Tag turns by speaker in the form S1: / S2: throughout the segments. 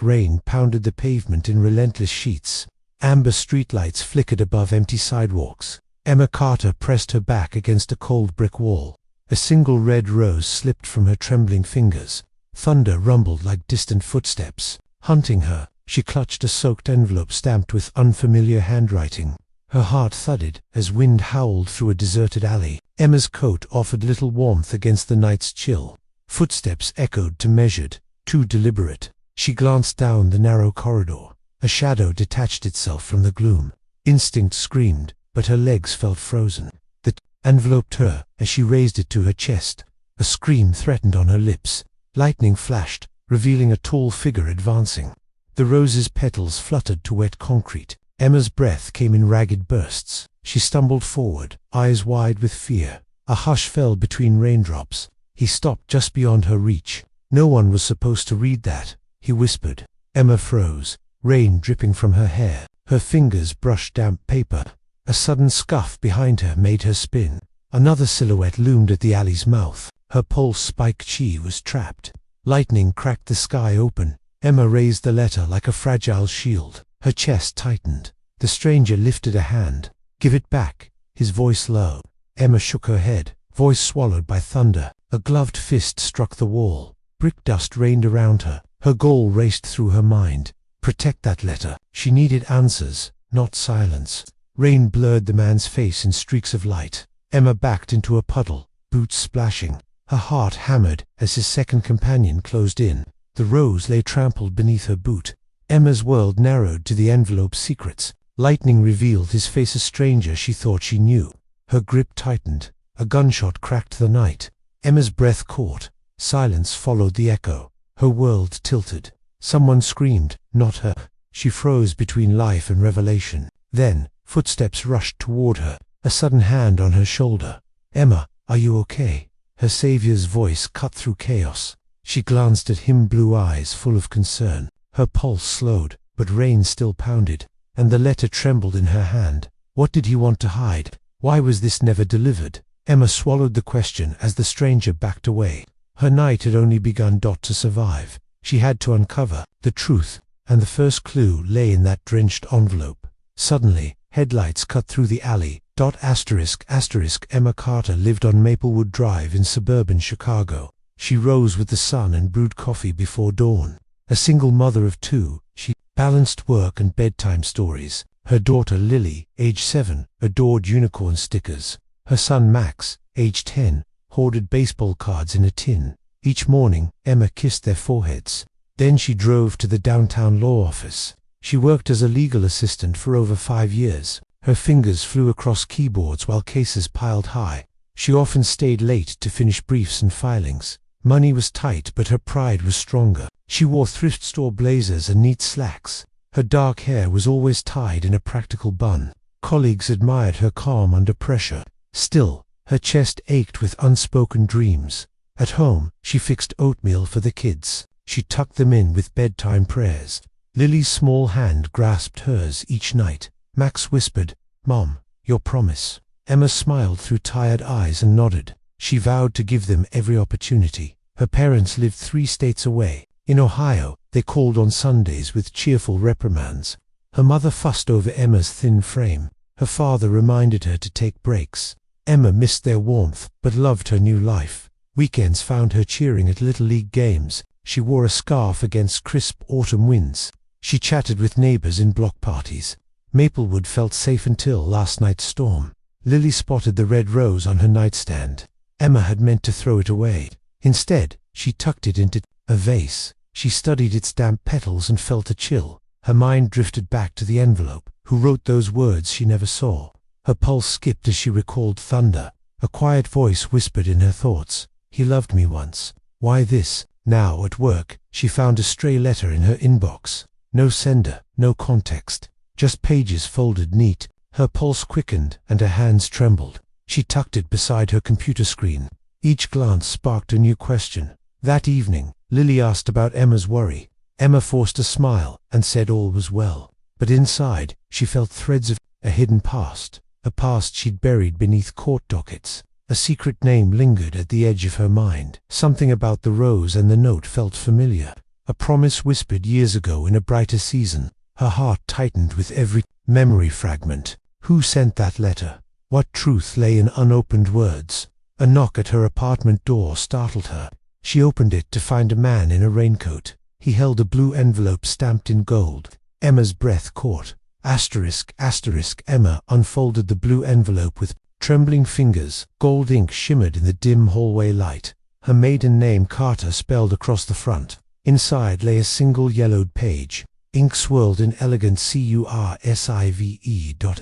S1: Rain pounded the pavement in relentless sheets. Amber streetlights flickered above empty sidewalks. Emma Carter pressed her back against a cold brick wall. A single red rose slipped from her trembling fingers. Thunder rumbled like distant footsteps. Hunting her, she clutched a soaked envelope stamped with unfamiliar handwriting. Her heart thudded as wind howled through a deserted alley. Emma's coat offered little warmth against the night's chill. Footsteps echoed too measured, too deliberate. She glanced down the narrow corridor. A shadow detached itself from the gloom. Instinct screamed, but her legs felt frozen. The enveloped her as she raised it to her chest. A scream threatened on her lips. Lightning flashed, revealing a tall figure advancing. The rose's petals fluttered to wet concrete. Emma's breath came in ragged bursts. She stumbled forward, eyes wide with fear. A hush fell between raindrops. He stopped just beyond her reach. No one was supposed to read that, he whispered. Emma froze, rain dripping from her hair. Her fingers brushed damp paper. A sudden scuff behind her made her spin. Another silhouette loomed at the alley's mouth. Her pulse spiked. She was trapped. Lightning cracked the sky open. Emma raised the letter like a fragile shield. Her chest tightened. The stranger lifted a hand. "Give it back," his voice low. Emma shook her head, voice swallowed by thunder. A gloved fist struck the wall. Brick dust rained around her. Her goal raced through her mind. Protect that letter. She needed answers, not silence. Rain blurred the man's face in streaks of light. Emma backed into a puddle, boots splashing. Her heart hammered as his second companion closed in. The rose lay trampled beneath her boot. Emma's world narrowed to the envelope's secrets. Lightning revealed his face, a stranger she thought she knew. Her grip tightened. A gunshot cracked the night. Emma's breath caught. Silence followed the echo. Her world tilted. Someone screamed, not her. She froze between life and revelation. Then, footsteps rushed toward her. A sudden hand on her shoulder. "Emma, are you okay?" Her savior's voice cut through chaos. She glanced at him, blue eyes full of concern. Her pulse slowed, but rain still pounded, and the letter trembled in her hand. What did he want to hide? Why was this never delivered? Emma swallowed the question as the stranger backed away. Her night had only begun. To survive, she had to uncover the truth, and the first clue lay in that drenched envelope. Suddenly, headlights cut through the alley. Emma Carter lived on Maplewood Drive in suburban Chicago. She rose with the sun and brewed coffee before dawn. A single mother of two, she balanced work and bedtime stories. Her daughter Lily, age 7, adored unicorn stickers. Her son Max, age 10, hoarded baseball cards in a tin. Each morning, Emma kissed their foreheads. Then she drove to the downtown law office. She worked as a legal assistant for over 5 years. Her fingers flew across keyboards while cases piled high. She often stayed late to finish briefs and filings. Money was tight, but her pride was stronger. She wore thrift store blazers and neat slacks. Her dark hair was always tied in a practical bun. Colleagues admired her calm under pressure. Still, her chest ached with unspoken dreams. At home, she fixed oatmeal for the kids. She tucked them in with bedtime prayers. Lily's small hand grasped hers each night. Max whispered, "Mom, your promise." Emma smiled through tired eyes and nodded. She vowed to give them every opportunity. Her parents lived 3 states away. In Ohio, they called on Sundays with cheerful reprimands. Her mother fussed over Emma's thin frame. Her father reminded her to take breaks. Emma missed their warmth, but loved her new life. Weekends found her cheering at Little League games. She wore a scarf against crisp autumn winds. She chatted with neighbors in block parties. Maplewood felt safe until last night's storm. Lily spotted the red rose on her nightstand. Emma had meant to throw it away. Instead, she tucked it into a vase. She studied its damp petals and felt a chill. Her mind drifted back to the envelope. Who wrote those words she never saw? Her pulse skipped as she recalled thunder. A quiet voice whispered in her thoughts, "He loved me once." Why this? Now, at work, she found a stray letter in her inbox. No sender, no context. Just pages folded neat. Her pulse quickened and her hands trembled. She tucked it beside her computer screen. Each glance sparked a new question. That evening, Lily asked about Emma's worry. Emma forced a smile and said all was well. But inside, she felt threads of a hidden past. A past she'd buried beneath court dockets. A secret name lingered at the edge of her mind. Something about the rose and the note felt familiar. A promise whispered years ago in a brighter season. Her heart tightened with every memory fragment. Who sent that letter? What truth lay in unopened words? A knock at her apartment door startled her. She opened it to find a man in a raincoat. He held a blue envelope stamped in gold. Emma's breath caught. Asterisk, asterisk. Emma unfolded the blue envelope with trembling fingers. Gold ink shimmered in the dim hallway light. Her maiden name, Carter, spelled across the front. Inside lay a single yellowed page. Ink swirled in elegant cursive.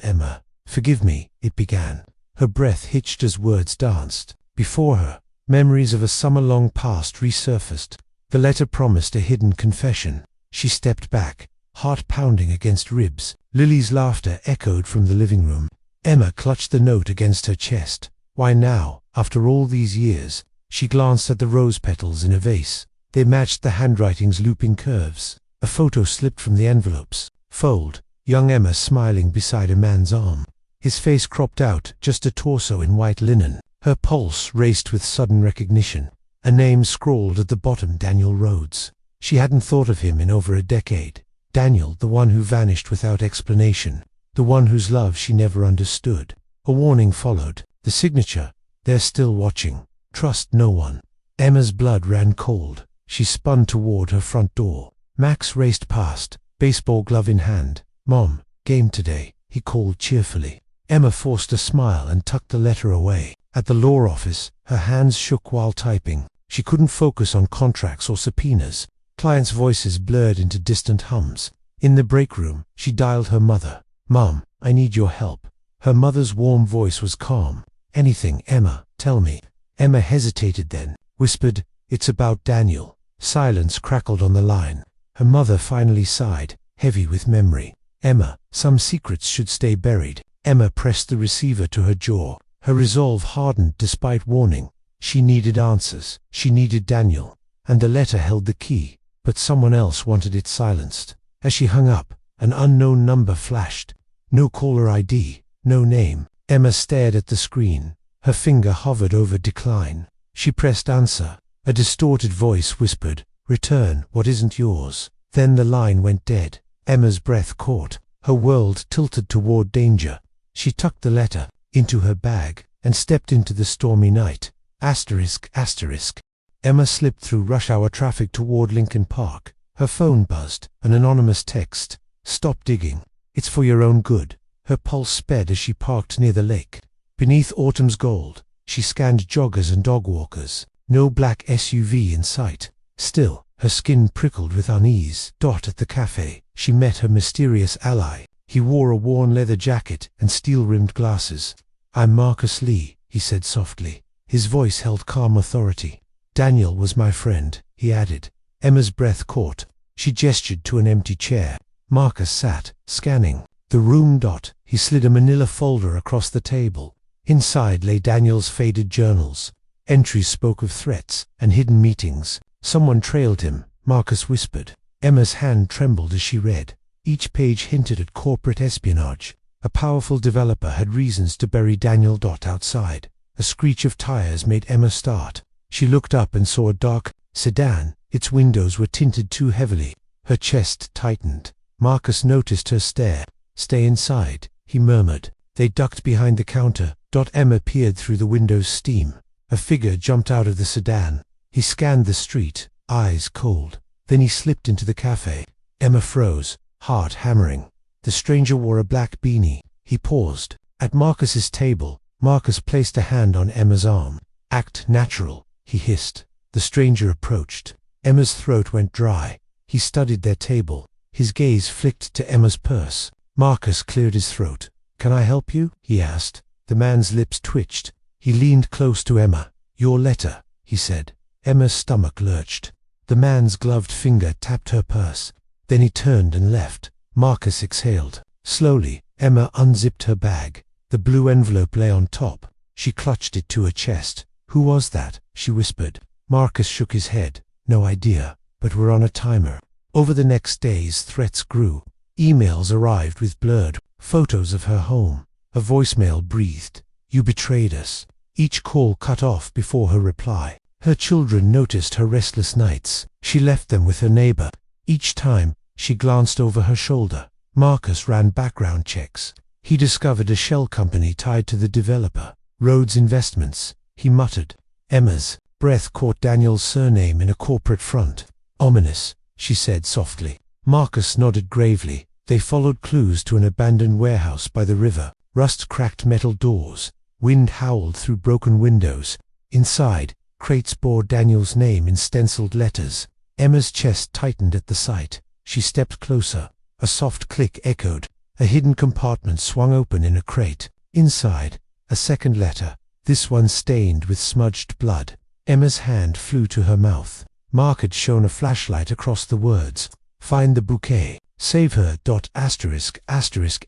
S1: Emma. Forgive me, it began. Her breath hitched as words danced. Before her, memories of a summer long past resurfaced. The letter promised a hidden confession. She stepped back, heart pounding against ribs. Lily's laughter echoed from the living room. Emma clutched the note against her chest. Why now, after all these years? She glanced at the rose petals in a vase. They matched the handwriting's looping curves. A photo slipped from the envelopes. Fold. Young Emma smiling beside a man's arm. His face cropped out, just a torso in white linen. Her pulse raced with sudden recognition. A name scrawled at the bottom, Daniel Rhodes. She hadn't thought of him in over a decade. Daniel, the one who vanished without explanation. The one whose love she never understood. A warning followed. The signature. They're still watching. Trust no one. Emma's blood ran cold. She spun toward her front door. Max raced past, baseball glove in hand. Mom, game today, he called cheerfully. Emma forced a smile and tucked the letter away. At the law office, her hands shook while typing. She couldn't focus on contracts or subpoenas. Clients' voices blurred into distant hums. In the break room, she dialed her mother. Mom, I need your help. Her mother's warm voice was calm. Anything, Emma, tell me. Emma hesitated, then whispered, it's about Daniel. Silence crackled on the line. Her mother finally sighed, heavy with memory. Emma, some secrets should stay buried. Emma pressed the receiver to her jaw. Her resolve hardened despite warning. She needed answers. She needed Daniel. And the letter held the key. But someone else wanted it silenced. As she hung up, an unknown number flashed. No caller ID, no name. Emma stared at the screen. Her finger hovered over decline. She pressed answer. A distorted voice whispered, return what isn't yours. Then the line went dead. Emma's breath caught. Her world tilted toward danger. She tucked the letter into her bag and stepped into the stormy night. Asterisk, asterisk. Emma slipped through rush hour traffic toward Lincoln Park. Her phone buzzed. An anonymous text. Stop digging. It's for your own good. Her pulse sped as she parked near the lake. Beneath autumn's gold, she scanned joggers and dog walkers. No black SUV in sight. Still, her skin prickled with unease. At the cafe, she met her mysterious ally. He wore a worn leather jacket and steel-rimmed glasses. I'm Marcus Lee, he said softly. His voice held calm authority. Daniel was my friend, he added. Emma's breath caught. She gestured to an empty chair. Marcus sat, scanning the room. He slid a manila folder across the table. Inside lay Daniel's faded journals. Entries spoke of threats and hidden meetings. Someone trailed him, Marcus whispered. Emma's hand trembled as she read. Each page hinted at corporate espionage. A powerful developer had reasons to bury Daniel. Outside, a screech of tires made Emma start. She looked up and saw a dark sedan. Its windows were tinted too heavily. Her chest tightened. Marcus noticed her stare. Stay inside, he murmured. They ducked behind the counter. Emma peered through the window's steam. A figure jumped out of the sedan. He scanned the street, eyes cold. Then he slipped into the cafe. Emma froze, heart hammering. The stranger wore a black beanie. He paused. At Marcus's table, Marcus placed a hand on Emma's arm. Act natural, he hissed. The stranger approached. Emma's throat went dry. He studied their table. His gaze flicked to Emma's purse. Marcus cleared his throat. Can I help you? He asked. The man's lips twitched. He leaned close to Emma. Your letter, he said. Emma's stomach lurched. The man's gloved finger tapped her purse. Then he turned and left. Marcus exhaled. Slowly, Emma unzipped her bag. The blue envelope lay on top. She clutched it to her chest. Who was that? She whispered. Marcus shook his head. No idea, but we're on a timer. Over the next days, threats grew. Emails arrived with blurred photos of her home. A voicemail breathed. You betrayed us. Each call cut off before her reply. Her children noticed her restless nights. She left them with her neighbor. Each time, she glanced over her shoulder. Marcus ran background checks. He discovered a shell company tied to the developer. Rhodes Investments, he muttered. Emma's breath caught Daniel's surname in a corporate front. Ominous, she said softly. Marcus nodded gravely. They followed clues to an abandoned warehouse by the river. Rust-cracked metal doors. Wind howled through broken windows. Inside, crates bore Daniel's name in stenciled letters. Emma's chest tightened at the sight. She stepped closer. A soft click echoed. A hidden compartment swung open in a crate. Inside, a second letter, this one stained with smudged blood. Emma's hand flew to her mouth. Mark had shown a flashlight across the words. Find the bouquet. Save her.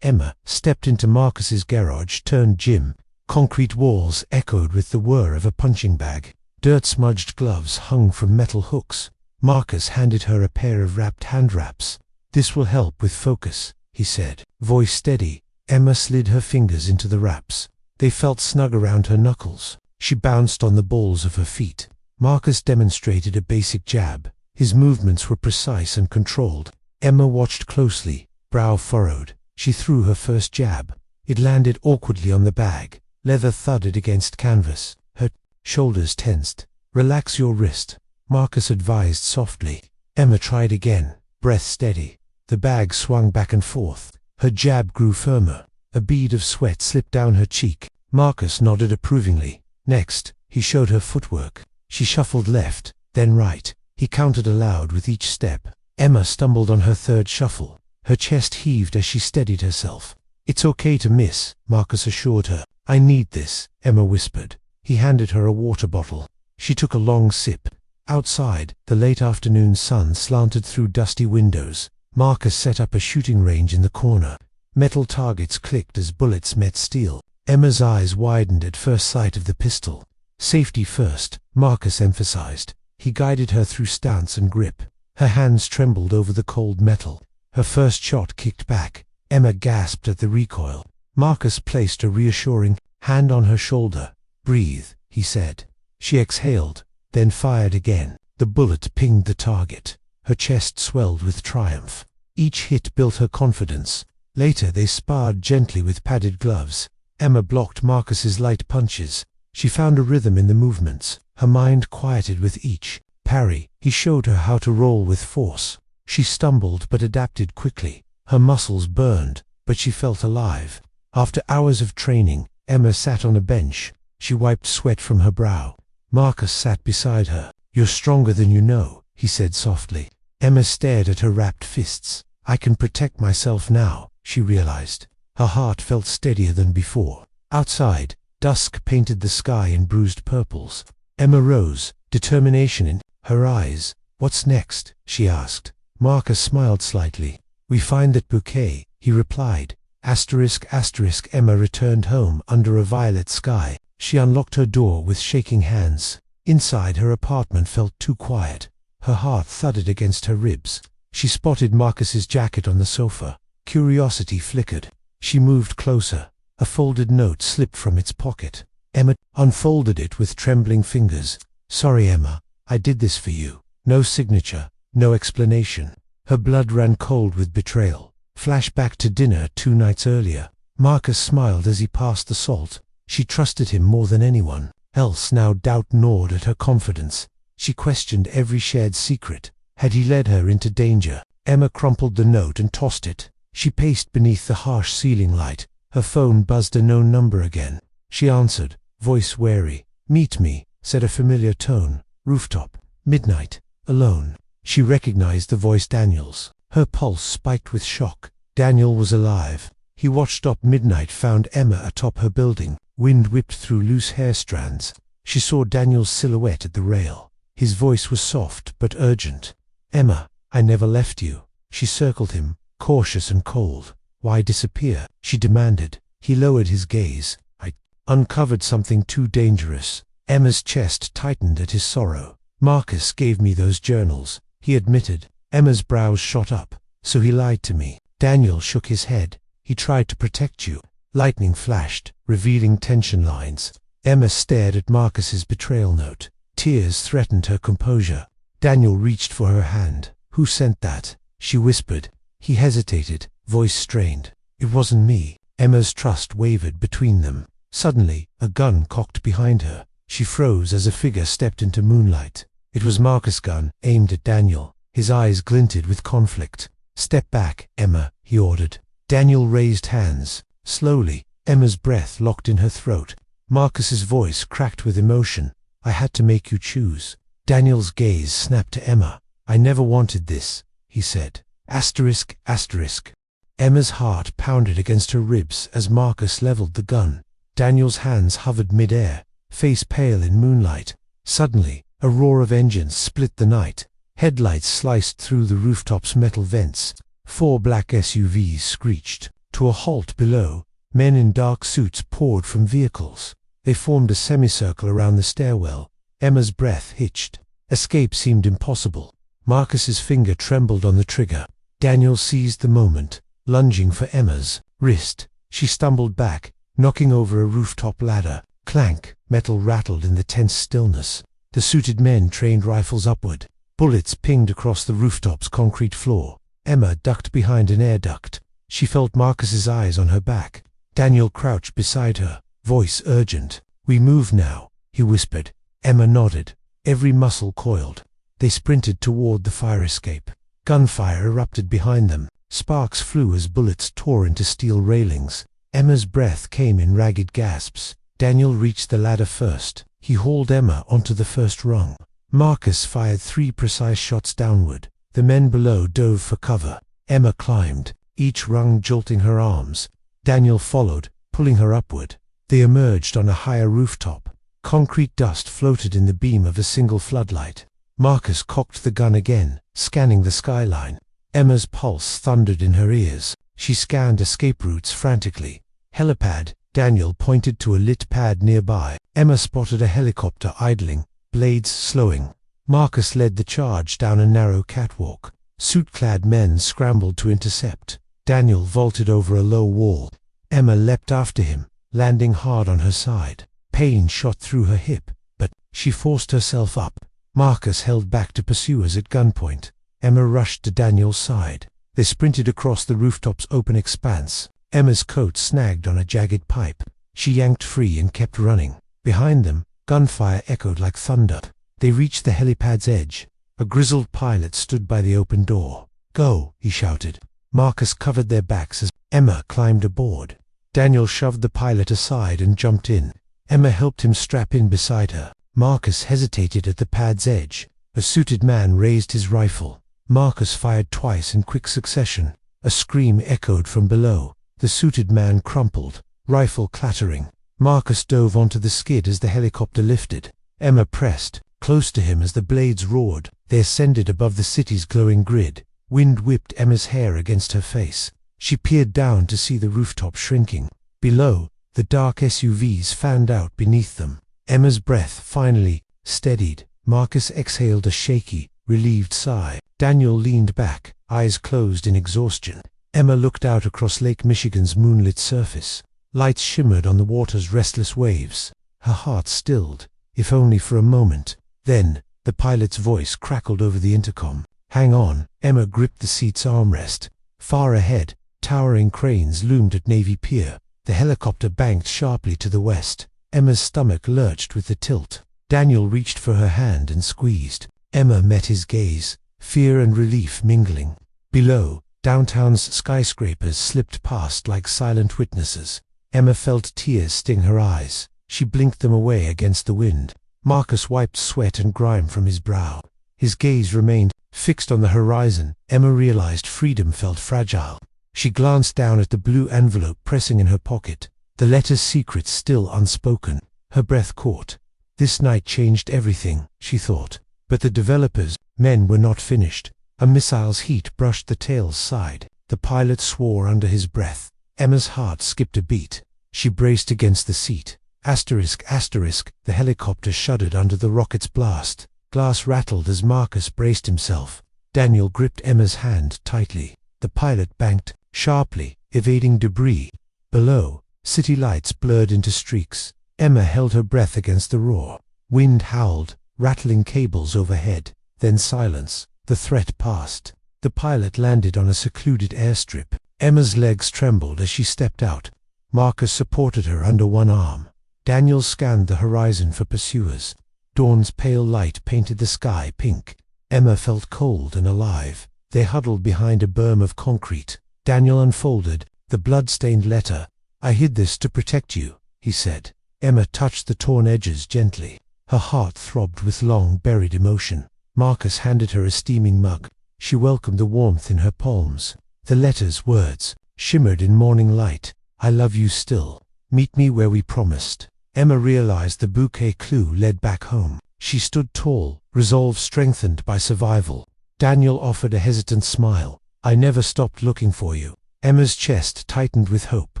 S1: Emma stepped into Marcus's garage turned gym. Concrete walls echoed with the whir of a punching bag. Dirt-smudged gloves hung from metal hooks. Marcus handed her a pair of wrapped hand wraps. This will help with focus, he said. Voice steady. Emma slid her fingers into the wraps. They felt snug around her knuckles. She bounced on the balls of her feet. Marcus demonstrated a basic jab. His movements were precise and controlled. Emma watched closely, brow furrowed. She threw her first jab. It landed awkwardly on the bag. Leather thudded against canvas. Her shoulders tensed. Relax your wrist, Marcus advised softly. Emma tried again, breath steady. The bag swung back and forth. Her jab grew firmer. A bead of sweat slipped down her cheek. Marcus nodded approvingly. Next, he showed her footwork. She shuffled left, then right. He counted aloud with each step. Emma stumbled on her third shuffle. Her chest heaved as she steadied herself. It's okay to miss, Marcus assured her. I need this, Emma whispered. He handed her a water bottle. She took a long sip. Outside, the late afternoon sun slanted through dusty windows. Marcus set up a shooting range in the corner. Metal targets clicked as bullets met steel. Emma's eyes widened at first sight of the pistol. Safety first, Marcus emphasized. He guided her through stance and grip. Her hands trembled over the cold metal. Her first shot kicked back. Emma gasped at the recoil. Marcus placed a reassuring hand on her shoulder. Breathe, he said. She exhaled, then fired again. The bullet pinged the target. Her chest swelled with triumph. Each hit built her confidence. Later they sparred gently with padded gloves. Emma blocked Marcus's light punches. She found a rhythm in the movements. Her mind quieted with each parry. He showed her how to roll with force. She stumbled but adapted quickly. Her muscles burned, but she felt alive. After hours of training, Emma sat on a bench. She wiped sweat from her brow. Marcus sat beside her. You're stronger than you know, he said softly. Emma stared at her wrapped fists. I can protect myself now, she realized. Her heart felt steadier than before. Outside, dusk painted the sky in bruised purples. Emma rose, determination in her eyes. What's next? She asked. Marcus smiled slightly. We find that bouquet, he replied. Emma returned home under a violet sky. She unlocked her door with shaking hands. Inside, her apartment felt too quiet. Her heart thudded against her ribs. She spotted Marcus's jacket on the sofa. Curiosity flickered. She moved closer. A folded note slipped from its pocket. Emma unfolded it with trembling fingers. Sorry, Emma, I did this for you. No signature, no explanation. Her blood ran cold with betrayal. Flashback to dinner 2 nights earlier. Marcus smiled as he passed the salt. She trusted him more than anyone else. Now doubt gnawed at her confidence. She questioned every shared secret. Had he led her into danger? Emma crumpled the note and tossed it. She paced beneath the harsh ceiling light. Her phone buzzed a known number again. She answered, voice wary. Meet me, said a familiar tone. Rooftop. Midnight. Alone. She recognized the voice Daniel's. Her pulse spiked with shock. Daniel was alive. He watched up midnight, found Emma atop her building. Wind whipped through loose hair strands. She saw Daniel's silhouette at the rail. His voice was soft but urgent. Emma, I never left you. She circled him, cautious and cold. Why disappear? She demanded. He lowered his gaze. I uncovered something too dangerous. Emma's chest tightened at his sorrow. Marcus gave me those journals, he admitted. Emma's brows shot up. So he lied to me. Daniel shook his head. He tried to protect you. Lightning flashed, revealing tension lines. Emma stared at Marcus's betrayal note. Tears threatened her composure. Daniel reached for her hand. "Who sent that?" she whispered. He hesitated, voice strained. "It wasn't me." Emma's trust wavered between them. Suddenly, a gun cocked behind her. She froze as a figure stepped into moonlight. It was Marcus' gun, aimed at Daniel. His eyes glinted with conflict. "Step back, Emma," he ordered. Daniel raised hands. Slowly, Emma's breath locked in her throat. Marcus's voice cracked with emotion. "I had to make you choose." Daniel's gaze snapped to Emma. "I never wanted this," he said. Asterisk, asterisk. Emma's heart pounded against her ribs as Marcus leveled the gun. Daniel's hands hovered mid-air, face pale in moonlight. Suddenly, a roar of engines split the night. Headlights sliced through the rooftop's metal vents. 4 black SUVs screeched. To a halt below, men in dark suits poured from vehicles. They formed a semicircle around the stairwell. Emma's breath hitched. Escape seemed impossible. Marcus's finger trembled on the trigger. Daniel seized the moment, lunging for Emma's wrist. She stumbled back, knocking over a rooftop ladder. Clank, metal rattled in the tense stillness. The suited men trained rifles upward. Bullets pinged across the rooftop's concrete floor. Emma ducked behind an air duct. She felt Marcus's eyes on her back. Daniel crouched beside her, voice urgent. "We move now," he whispered. Emma nodded. Every muscle coiled. They sprinted toward the fire escape. Gunfire erupted behind them. Sparks flew as bullets tore into steel railings. Emma's breath came in ragged gasps. Daniel reached the ladder first. He hauled Emma onto the first rung. Marcus fired 3 precise shots downward. The men below dove for cover. Emma climbed, each rung jolting her arms. Daniel followed, pulling her upward. They emerged on a higher rooftop. Concrete dust floated in the beam of a single floodlight. Marcus cocked the gun again, scanning the skyline. Emma's pulse thundered in her ears. She scanned escape routes frantically. "Helipad," Daniel pointed to a lit pad nearby. Emma spotted a helicopter idling, blades slowing. Marcus led the charge down a narrow catwalk. Suit-clad men scrambled to intercept. Daniel vaulted over a low wall. Emma leapt after him, landing hard on her side. Pain shot through her hip, but she forced herself up. Marcus held back to pursuers at gunpoint. Emma rushed to Daniel's side. They sprinted across the rooftop's open expanse. Emma's coat snagged on a jagged pipe. She yanked free and kept running. Behind them, gunfire echoed like thunder. They reached the helipad's edge. A grizzled pilot stood by the open door. "Go," he shouted. Marcus covered their backs as Emma climbed aboard. Daniel shoved the pilot aside and jumped in. Emma helped him strap in beside her. Marcus hesitated at the pad's edge. A suited man raised his rifle. Marcus fired twice in quick succession. A scream echoed from below. The suited man crumpled, rifle clattering. Marcus dove onto the skid as the helicopter lifted. Emma pressed, close to him as the blades roared. They ascended above the city's glowing grid. Wind whipped Emma's hair against her face. She peered down to see the rooftop shrinking. Below, the dark SUVs fanned out beneath them. Emma's breath finally steadied. Marcus exhaled a shaky, relieved sigh. Daniel leaned back, eyes closed in exhaustion. Emma looked out across Lake Michigan's moonlit surface. Lights shimmered on the water's restless waves. Her heart stilled, if only for a moment. Then, the pilot's voice crackled over the intercom. "Hang on." Emma gripped the seat's armrest. Far ahead, towering cranes loomed at Navy Pier. The helicopter banked sharply to the west. Emma's stomach lurched with the tilt. Daniel reached for her hand and squeezed. Emma met his gaze, fear and relief mingling. Below, downtown's skyscrapers slipped past like silent witnesses. Emma felt tears sting her eyes. She blinked them away against the wind. Marcus wiped sweat and grime from his brow. His gaze remained fixed on the horizon. Emma realized freedom felt fragile. She glanced down at the blue envelope pressing in her pocket, the letter's secret still unspoken. Her breath caught. This night changed everything, she thought. But the developers' men were not finished. A missile's heat brushed the tail's side. The pilot swore under his breath. Emma's heart skipped a beat. She braced against the seat. Asterisk, asterisk. The helicopter shuddered under the rocket's blast. Glass rattled as Marcus braced himself. Daniel gripped Emma's hand tightly. The pilot banked sharply, evading debris. Below, city lights blurred into streaks. Emma held her breath against the roar. Wind howled, rattling cables overhead, then silence. The threat passed. The pilot landed on a secluded airstrip. Emma's legs trembled as she stepped out. Marcus supported her under one arm. Daniel scanned the horizon for pursuers. Dawn's pale light painted the sky pink. Emma felt cold and alive. They huddled behind a berm of concrete. Daniel unfolded the blood-stained letter. "I hid this to protect you," he said. Emma touched the torn edges gently. Her heart throbbed with long-buried emotion. Marcus handed her a steaming mug. She welcomed the warmth in her palms. The letter's words shimmered in morning light. "I love you still. Meet me where we promised." Emma realized the Bouquet clue led back home. She stood tall, resolve strengthened by survival. Daniel offered a hesitant smile. "I never stopped looking for you." Emma's chest tightened with hope.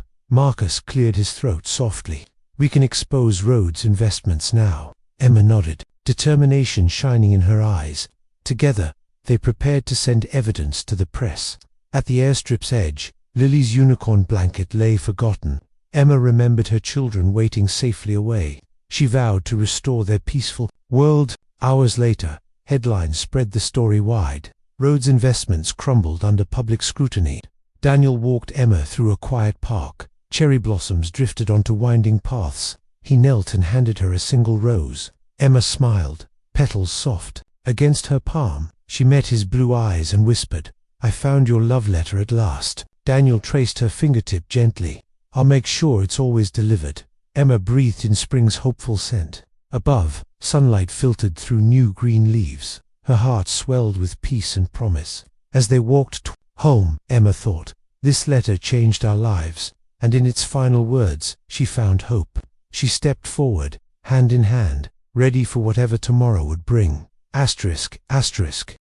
S1: Marcus cleared his throat softly. "We can expose Rhodes' investments now." Emma nodded, determination shining in her eyes. Together, they prepared to send evidence to the press. At the airstrip's edge, Lily's unicorn blanket lay forgotten. Emma remembered her children waiting safely away. She vowed to restore their peaceful world. Hours later, headlines spread the story wide. Rhodes' investments crumbled under public scrutiny. Daniel walked Emma through a quiet park. Cherry blossoms drifted onto winding paths. He knelt and handed her a single rose. Emma smiled, petals soft. Against her palm, she met his blue eyes and whispered, "I found your love letter at last." Daniel traced her fingertip gently. "I'll make sure it's always delivered." Emma breathed in spring's hopeful scent. Above, sunlight filtered through new green leaves. Her heart swelled with peace and promise. As they walked home, Emma thought, "This letter changed our lives," and in its final words, she found hope. She stepped forward, hand in hand, ready for whatever tomorrow would bring. Asterisk, asterisk.